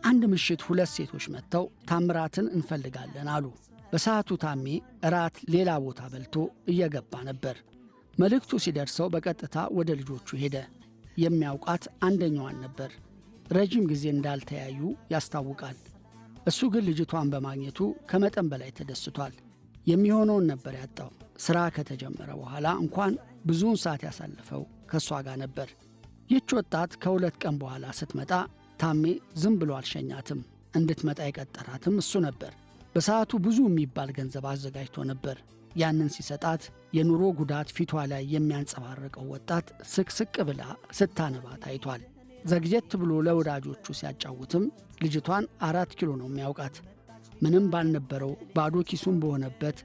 አንድ ምሽት ሁለት ሴቶች መጥተው ታምራትን እንፈልጋለን አሉ። በሰዓቱ ታሜ እራት ሌላ ቦታ በልቶ እየገባ ነበር። መልእክቱ ሲደርሰው በቀጥታ ወደ ልጆቹ ሄደ። የሚያውቃት አንደኛዋን ነበር። ረጅም ጊዜ እንዳልተያዩ ያስታውቃል። እሱ ግን ልጅቷን በማግኘቱ ከመጠን በላይ ተደስቷል። የሚሆነውን ነበር ያጣው። ሥራ ከተጀመረ በኋላ እንኳን ብዙውን ሰዓት ያሳለፈው ከእሷ ጋር ነበር። ይህች ወጣት ከሁለት ቀን በኋላ ስትመጣ ታሜ ዝም ብሎ አልሸኛትም። እንድትመጣ የቀጠራትም እሱ ነበር። በሰዓቱ ብዙ የሚባል ገንዘብ አዘጋጅቶ ነበር። ያንን ሲሰጣት የኑሮ ጉዳት ፊቷ ላይ የሚያንጸባርቀው ወጣት ስቅስቅ ብላ ስታነባ ታይቷል። ዘግየት ብሎ ለወዳጆቹ ሲያጫውትም ልጅቷን 4 ኪሎ ነው የሚያውቃት። ምንም ባልነበረው ባዶ ኪሱን በሆነበት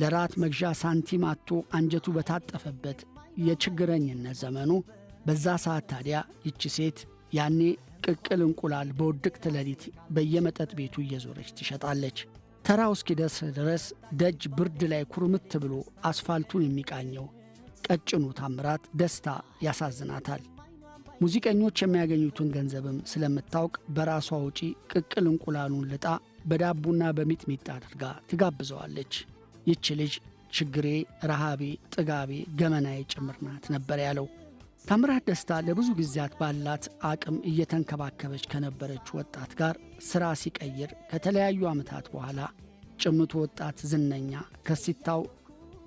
ለራት መግዣ ሳንቲም አጥቶ አንጀቱ በታጠፈበት የችግረኝነት ዘመኑ በዛ ሰዓት ታዲያ ይቺ ሴት ያኔ ቅቅል እንቁላል በውድቅት ሌሊት በየመጠጥ ቤቱ እየዞረች ትሸጣለች። ተራው እስኪደርስ ድረስ ደጅ ብርድ ላይ ኩርምት ብሎ አስፋልቱን የሚቃኘው ቀጭኑ ታምራት ደስታ ያሳዝናታል። ሙዚቀኞች የሚያገኙትን ገንዘብም ስለምታውቅ በራሷ ውጪ ቅቅል እንቁላሉን ልጣ በዳቡና በሚጥሚጣ አድርጋ ትጋብዘዋለች። ይች ልጅ ችግሬ፣ ረሃቤ፣ ጥጋቤ፣ ገመናዬ ጭምር ናት ነበር ያለው። ታምራት ደስታ ለብዙ ጊዜያት ባላት አቅም እየተንከባከበች ከነበረች ወጣት ጋር ሥራ ሲቀይር ከተለያዩ ዓመታት በኋላ ጭምቱ ወጣት ዝነኛ ከሲታው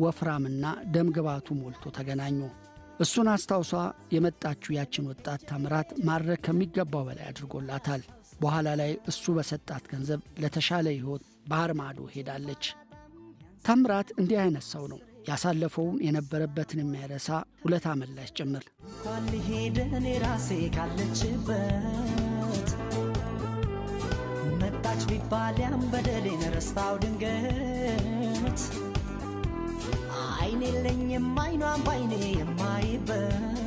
ወፍራምና ደምግባቱ ሞልቶ ተገናኙ። እሱን አስታውሷ የመጣችው ያችን ወጣት ታምራት ማድረግ ከሚገባው በላይ አድርጎላታል። በኋላ ላይ እሱ በሰጣት ገንዘብ ለተሻለ ሕይወት ባህር ማዶ ሄዳለች። ታምራት እንዲህ አይነት ሰው ነው። ያሳለፈውን የነበረበትን የሚያረሳ ውለታ መላሽ ጭምር። እንኳን ሊሄድ እኔ ራሴ ካለችበት መጣች ቢባል ያን በደሌን ረስታው ድንገት አይኔ የለኝም አይኗን ባይኔ የማይበት